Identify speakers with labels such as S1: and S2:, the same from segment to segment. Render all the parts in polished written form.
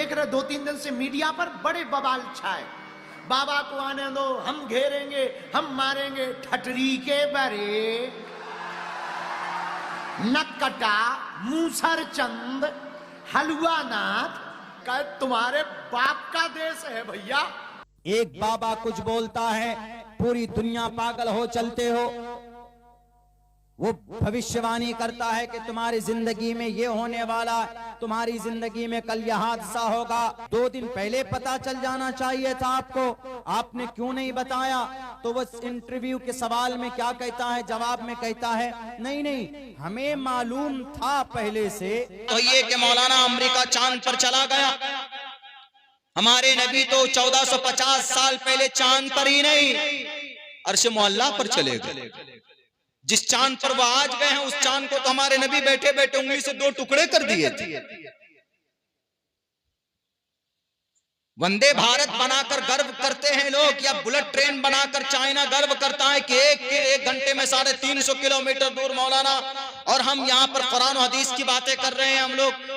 S1: देख रहे 2-3 दिन से मीडिया पर बड़े बवाल छाए, बाबा को आने दो, हम घेरेंगे, हम मारेंगे। ठटरी के बरे नक्कटा मूसर चंद हलुआनाथ का तुम्हारे बाप का देश है भैया।
S2: एक बाबा कुछ बोलता है, पूरी दुनिया पागल हो चलते हो। वो भविष्यवाणी करता है कि तुम्हारी जिंदगी में ये होने वाला, तुम्हारी जिंदगी में कल यह हादसा होगा। 2 दिन पहले पता चल जाना चाहिए था आपको, आपने क्यों नहीं बताया? तो वो इंटरव्यू के सवाल में क्या कहता है, जवाब में कहता है नहीं नहीं हमें मालूम था पहले से।
S3: तो ये कि मौलाना अमेरिका चांद पर चला गया, हमारे नबी तो 1450 साल पहले चांद पर ही नहीं अर्श मोहल्ला पर चले गए। जिस चांद पर वो आज गए हैं उस चांद को तो हमारे नबी बैठे बैठे उंगली से 2 टुकड़े कर दिए थे। वंदे भारत बनाकर गर्व करते हैं लोग, या बुलेट ट्रेन बनाकर चाइना गर्व करता है कि एक घंटे में 350 किलोमीटर दूर मौलाना, और हम यहाँ पर कुरान और हदीस की बातें कर रहे हैं।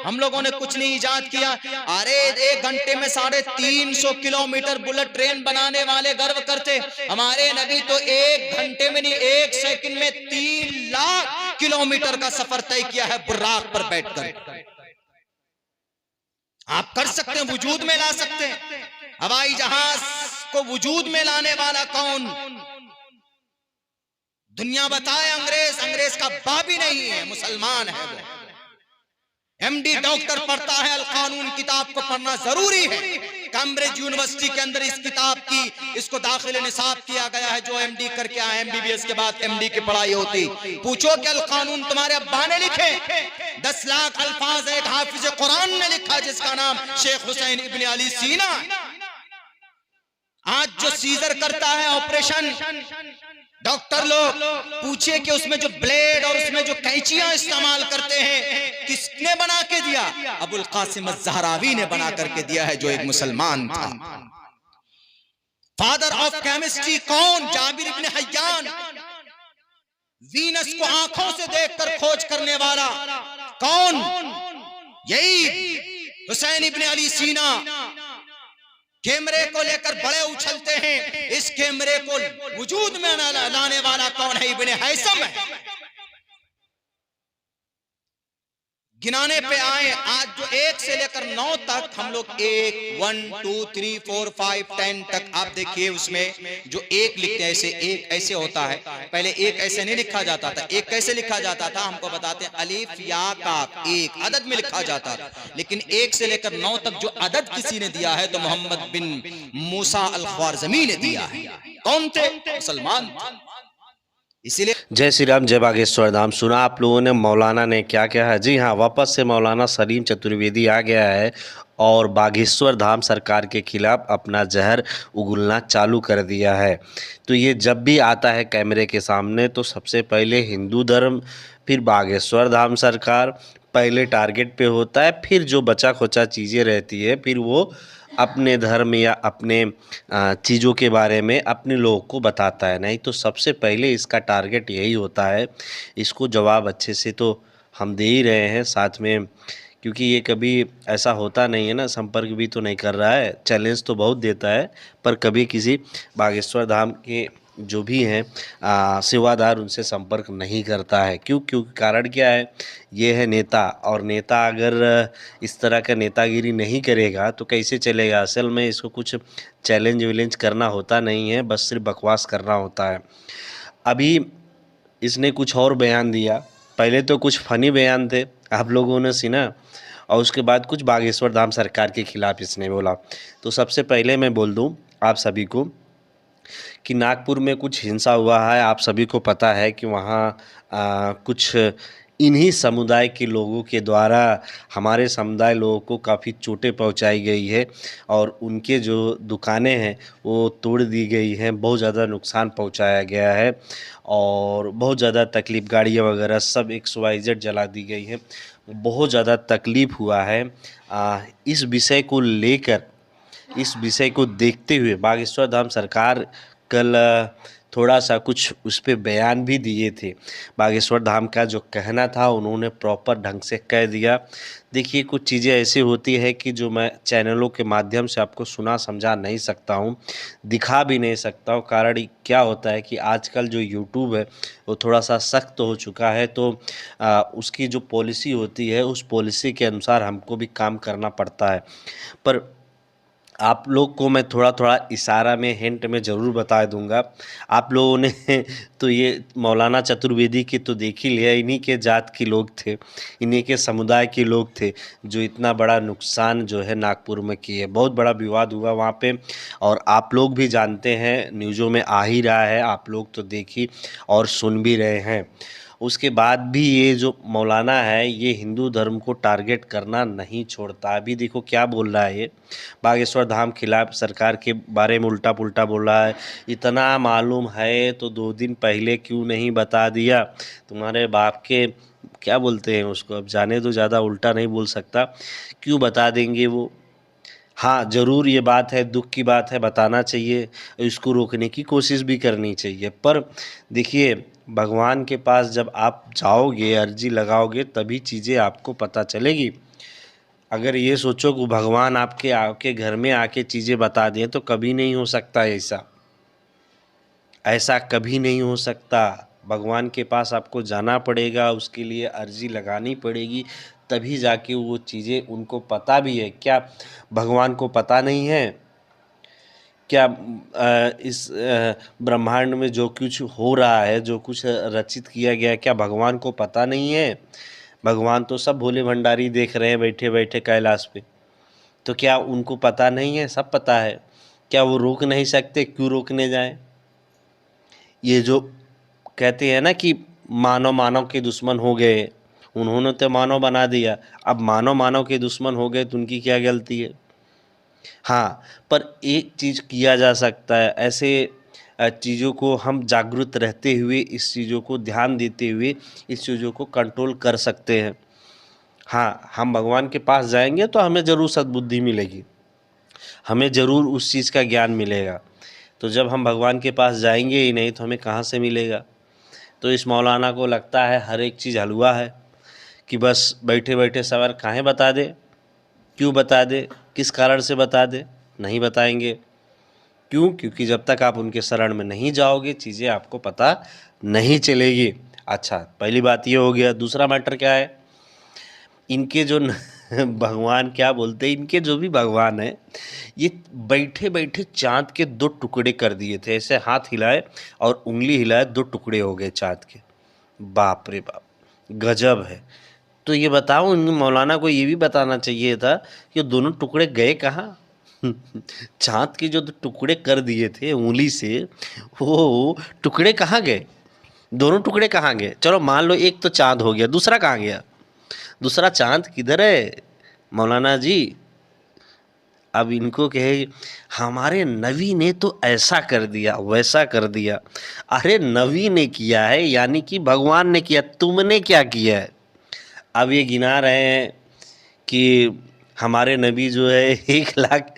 S3: हम लोगों ने कुछ नहीं इजाद किया। अरे 1 घंटे में 350 किलोमीटर बुलेट ट्रेन बनाने वाले गर्व करते, हमारे नबी तो 1 घंटे में नहीं 1 सेकंड में 3 लाख किलोमीटर का सफर तय किया है बुर्राक पर बैठकर। आप कर सकते हैं, वजूद में ला सकते हैं। हवाई जहाज को वजूद में लाने वाला कौन? दुनिया बताए, अंग्रेज का बाप ही नहीं है, मुसलमान है वो। एमडी डॉक्टर पढ़ता है, अल कानून किताब को पढ़ना जरूरी है। कैम्ब्रिज यूनिवर्सिटी के अंदर इस किताब की इसको दाखिले निसाब किया गया है। जो एमडी करके आए, एमबीबीएस के बाद एमडी की पढ़ाई होती। पूछो कि अल कानून तुम्हारे अब्बा ने लिखे? 10 लाख अल्फाज एक हाफिज कुरान ने लिखा जिसका नाम शेख हुसैन इब्न अली सीना। आज जो सीजर करता है ऑपरेशन, डॉक्टर लोग पूछिए कि उसमें जो ब्लेड और उसमें जो कैंचियां इस्तेमाल करते हैं किसने बना के दिया? अबुल कासिम अज़हरावी ने बना करके दिया है, जो एक मुसलमान था। फादर ऑफ केमिस्ट्री कौन? जाबिर इब्न हय्यान। वीनस को आंखों से देखकर खोज करने वाला कौन? यही हुसैन इब्न अली सीना। कैमरे को लेकर बड़े उछलते हैं, इस कैमरे को वजूद में लाने वाला कौन है? इब्न हैसम है। गिनाने पे आए, आज जो 1 से लेकर 9 तक हम लोग 1 2 3 4 5 10 तक आप देखिए, उसमें जो 1 लिखते हैं ऐसे, 1 ऐसे होता है। पहले 1 ऐसे नहीं लिखा जाता था। 1 कैसे लिखा जाता था हमको बताते हैं, अलिफ या काफ 1 अदद में लिखा जाता था। लेकिन 1 से लेकर 9 तक जो अदद किसी ने दिया है तो मोहम्मद बिन मूसा अल ख्वारज़मी ने दिया है। कौन थे? मुसलमान। इसीलिए
S4: जय श्री राम, जय बागेश्वर धाम। सुना आप लोगों ने मौलाना ने क्या क्या है? जी हाँ, वापस से मौलाना सलीम चतुर्वेदी आ गया है और बागेश्वर धाम सरकार के खिलाफ अपना जहर उगलना चालू कर दिया है। तो ये जब भी आता है कैमरे के सामने तो सबसे पहले हिंदू धर्म, फिर बागेश्वर धाम सरकार पहले टारगेट पे होता है, फिर जो बचा खोचा चीज़ें रहती है फिर वो अपने धर्म या अपने चीज़ों के बारे में अपने लोगों को बताता है। नहीं तो सबसे पहले इसका टारगेट यही होता है। इसको जवाब अच्छे से तो हम दे ही रहे हैं साथ में, क्योंकि ये कभी ऐसा होता नहीं है ना, संपर्क भी तो नहीं कर रहा है। चैलेंज तो बहुत देता है पर कभी किसी बागेश्वर धाम के जो भी हैं सेवादार उनसे संपर्क नहीं करता है। क्योंकि कारण क्या है? ये है नेता, और नेता अगर इस तरह का नेतागिरी नहीं करेगा तो कैसे चलेगा? असल में इसको कुछ चैलेंज विलेंज करना होता नहीं है, बस सिर्फ बकवास करना होता है। अभी इसने कुछ और बयान दिया। पहले तो कुछ फ़नी बयान थे, आप लोगों ने सुना, और उसके बाद कुछ बागेश्वर धाम सरकार के खिलाफ इसने बोला। तो सबसे पहले मैं बोल दूं आप सभी को कि नागपुर में कुछ हिंसा हुआ है। आप सभी को पता है कि वहाँ कुछ इन्हीं समुदाय के लोगों के द्वारा हमारे समुदाय लोगों को काफ़ी चोटें पहुंचाई गई है और उनके जो दुकानें हैं वो तोड़ दी गई हैं। बहुत ज़्यादा नुकसान पहुंचाया गया है और बहुत ज़्यादा तकलीफ़, गाड़ियाँ वगैरह सब XYZ जला दी गई है। बहुत ज़्यादा तकलीफ़ हुआ है। इस विषय को लेकर, इस विषय को देखते हुए बागेश्वर धाम सरकार कल थोड़ा सा कुछ उस पे बयान भी दिए थे। बागेश्वर धाम का जो कहना था उन्होंने प्रॉपर ढंग से कह दिया। देखिए कुछ चीज़ें ऐसी होती है कि जो मैं चैनलों के माध्यम से आपको सुना समझा नहीं सकता हूँ, दिखा भी नहीं सकता हूँ। कारण क्या होता है कि आजकल जो यूट्यूब है वो थोड़ा सा सख्त हो चुका है, तो उसकी जो पॉलिसी होती है उस पॉलिसी के अनुसार हमको भी काम करना पड़ता है। पर आप लोग को मैं थोड़ा थोड़ा इशारा में हिंट में ज़रूर बता दूंगा। आप लोगों ने तो ये मौलाना चतुर्वेदी की तो देख ही लिया, इन्हीं के जात के लोग थे, इन्हीं के समुदाय के लोग थे जो इतना बड़ा नुकसान जो है नागपुर में किए। बहुत बड़ा विवाद हुआ वहाँ पे, और आप लोग भी जानते हैं, न्यूज़ों में आ ही रहा है, आप लोग तो देखी और सुन भी रहे हैं। उसके बाद भी ये जो मौलाना है ये हिंदू धर्म को टारगेट करना नहीं छोड़ता। अभी देखो क्या बोल रहा है, ये बागेश्वर धाम खिलाफ सरकार के बारे में उल्टा पुल्टा बोल रहा है। इतना मालूम है तो 2 दिन पहले क्यों नहीं बता दिया? तुम्हारे बाप के क्या बोलते हैं उसको, अब जाने दो, ज़्यादा उल्टा नहीं बोल सकता, क्यों बता देंगे वो? हाँ ज़रूर ये बात है, दुख की बात है, बताना चाहिए, इसको रोकने की कोशिश भी करनी चाहिए। पर देखिए भगवान के पास जब आप जाओगे, अर्जी लगाओगे, तभी चीज़ें आपको पता चलेगी। अगर ये सोचो कि भगवान आपके घर में आके चीज़ें बता दें तो कभी नहीं हो सकता ऐसा कभी नहीं हो सकता। भगवान के पास आपको जाना पड़ेगा, उसके लिए अर्जी लगानी पड़ेगी, तभी जाके वो चीज़ें उनको पता भी है। क्या भगवान को पता नहीं है? क्या इस ब्रह्मांड में जो कुछ हो रहा है, जो कुछ रचित किया गया है, क्या भगवान को पता नहीं है? भगवान तो सब भोले भंडारी देख रहे हैं बैठे बैठे कैलाश पे, तो क्या उनको पता नहीं है? सब पता है। क्या वो रोक नहीं सकते? क्यों रोकने जाएं? ये जो कहते हैं ना कि मानव मानव के दुश्मन हो गए, उन्होंने तो मानव बना दिया, अब मानव मानव के दुश्मन हो गए तो उनकी क्या गलती है? हाँ, पर एक चीज़ किया जा सकता है, ऐसे चीज़ों को हम जागरूक रहते हुए, इस चीज़ों को ध्यान देते हुए इस चीज़ों को कंट्रोल कर सकते हैं। हाँ, हम भगवान के पास जाएंगे तो हमें ज़रूर सद्बुद्धि मिलेगी, हमें ज़रूर उस चीज़ का ज्ञान मिलेगा। तो जब हम भगवान के पास जाएंगे ही नहीं तो हमें कहाँ से मिलेगा? तो इस मौलाना को लगता है हर एक चीज़ हलवा है, कि बस बैठे बैठे सवार काहे बता दे, क्यों बता दे, किस कारण से बता दे? नहीं बताएंगे। क्यों? क्योंकि जब तक आप उनके शरण में नहीं जाओगे चीज़ें आपको पता नहीं चलेगी। अच्छा, पहली बात ये हो गया। दूसरा मैटर क्या है, इनके जो भगवान क्या बोलते हैं, इनके जो भी भगवान है, ये बैठे बैठे चाँद के 2 टुकड़े कर दिए थे। ऐसे हाथ हिलाए और उंगली हिलाए, 2 टुकड़े हो गए चाँद के। बाप रे बाप, गजब है। तो ये बताओ, इन मौलाना को ये भी बताना चाहिए था कि दोनों टुकड़े गए कहाँ? चाँद के जो 2 टुकड़े कर दिए थे उंगली से, वो टुकड़े कहाँ गए? दोनों टुकड़े कहाँ गए? चलो मान लो एक तो चाँद हो गया, दूसरा कहाँ गया? दूसरा चाँद किधर है मौलाना जी? अब इनको कहे हमारे नबी ने तो ऐसा कर दिया, वैसा कर दिया। अरे नबी ने किया है, यानी कि भगवान ने किया, तुमने क्या किया है? अब ये गिना रहे हैं कि हमारे नबी जो है 1 लाख,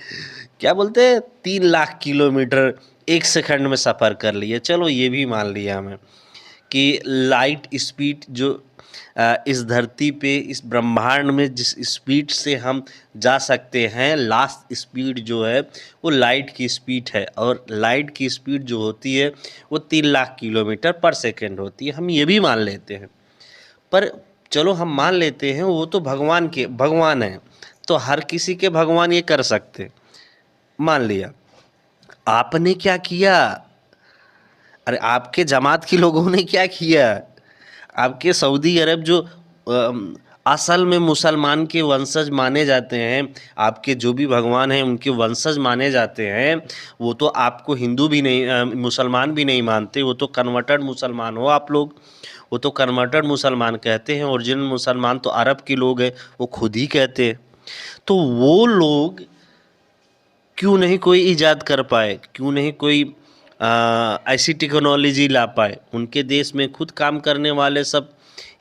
S4: क्या बोलते हैं, 3 लाख किलोमीटर 1 सेकंड में सफ़र कर लिए। चलो ये भी मान लिया हमें कि लाइट स्पीड जो इस धरती पे, इस ब्रह्मांड में जिस स्पीड से हम जा सकते हैं, लास्ट स्पीड जो है वो लाइट की स्पीड है, और लाइट की स्पीड जो होती है वो 3 लाख किलोमीटर पर सेकंड होती है। हम ये भी मान लेते हैं, पर चलो हम मान लेते हैं, वो तो भगवान हैं, तो हर किसी के भगवान ये कर सकते, मान लिया। आपने क्या किया? अरे आपके जमात के लोगों ने क्या किया? आपके सऊदी अरब जो असल में मुसलमान के वंशज माने जाते हैं, आपके जो भी भगवान हैं उनके वंशज माने जाते हैं, वो तो आपको हिंदू भी नहीं, मुसलमान भी नहीं मानते, वो तो कन्वर्टेड मुसलमान हो आप लोग। वो तो कन्वर्टेड मुसलमान कहते हैं, ओरिजिनल मुसलमान तो अरब के लोग हैं, वो खुद ही कहते हैं। तो वो लोग क्यों नहीं कोई ईजाद कर पाए? क्यों नहीं कोई ऐसी टेक्नोलॉजी ला पाए? उनके देश में खुद काम करने वाले सब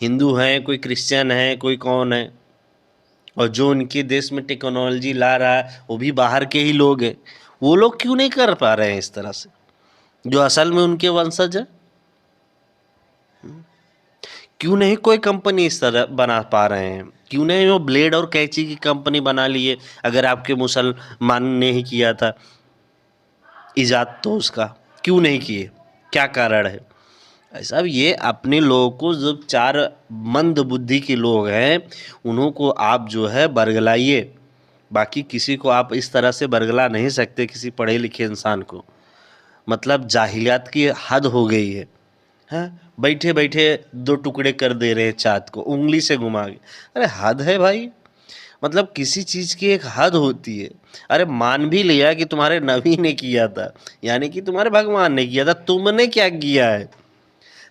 S4: हिंदू हैं, कोई क्रिश्चियन है, कोई कौन है, और जो उनके देश में टेक्नोलॉजी ला रहा है वो भी बाहर के ही लोग हैं। वो लोग क्यों नहीं कर पा रहे हैं इस तरह से? जो असल में उनके वंशज है? क्यों नहीं कोई कंपनी इस तरह बना पा रहे हैं? क्यों नहीं वो ब्लेड और कैंची की कंपनी बना लिए? अगर आपके मुसलमान ने ही किया था इजाद तो उसका, क्यों नहीं किए? क्या कारण है? साहब ये अपने लोगों को, जो चार मंद बुद्धि के लोग हैं उन्हों को आप जो है बरगलाइए, बाकी किसी को आप इस तरह से बरगला नहीं सकते, किसी पढ़े लिखे इंसान को। मतलब जाहिलियत की हद हो गई है। हाँ, बैठे बैठे दो टुकड़े कर दे रहे हैं चाँद को उंगली से घुमा के। अरे हद है भाई, मतलब किसी चीज़ की एक हद होती है। अरे मान भी लिया कि तुम्हारे नबी ने किया था, यानी कि तुम्हारे भगवान ने किया था, तुमने क्या किया है?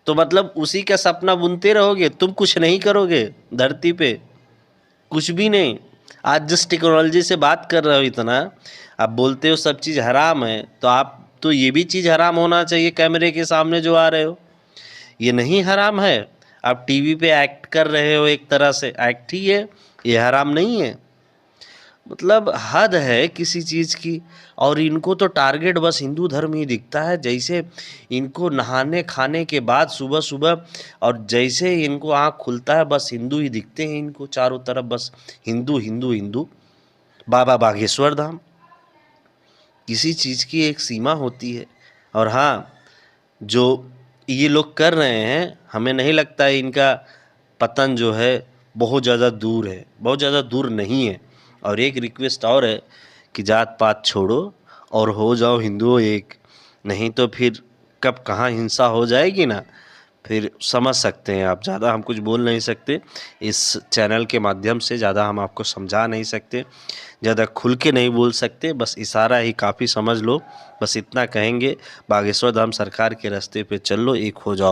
S4: तो मतलब उसी का सपना बुनते रहोगे, तुम कुछ नहीं करोगे धरती पे, कुछ भी नहीं। आज जिस टेक्नोलॉजी से बात कर रहे हो इतना, आप बोलते हो सब चीज़ हराम है, तो आप तो ये भी चीज़ हराम होना चाहिए कैमरे के सामने जो आ रहे हो, ये नहीं हराम है। आप टीवी पे एक्ट कर रहे हो, एक तरह से एक्ट ही है, ये हराम नहीं है। मतलब हद है किसी चीज़ की। और इनको तो टारगेट बस हिंदू धर्म ही दिखता है। जैसे इनको नहाने खाने के बाद सुबह सुबह और जैसे इनको आँख खुलता है बस हिंदू ही दिखते हैं इनको चारों तरफ, बस हिंदू हिंदू हिंदू। बाबा बागेश्वर धाम, किसी चीज़ की एक सीमा होती है। और हाँ, जो ये लोग कर रहे हैं, हमें नहीं लगता है इनका पतन जो है बहुत ज़्यादा दूर है, बहुत ज़्यादा दूर नहीं है। और एक रिक्वेस्ट और है कि जात पात छोड़ो और हो जाओ हिंदुओं एक, नहीं तो फिर कब कहाँ हिंसा हो जाएगी ना, फिर समझ सकते हैं आप। ज़्यादा हम कुछ बोल नहीं सकते, इस चैनल के माध्यम से ज़्यादा हम आपको समझा नहीं सकते, ज़्यादा खुल के नहीं बोल सकते, बस इशारा ही काफ़ी, समझ लो। बस इतना कहेंगे, बागेश्वर धाम सरकार के रास्ते पे चल लो, एक हो जाओ।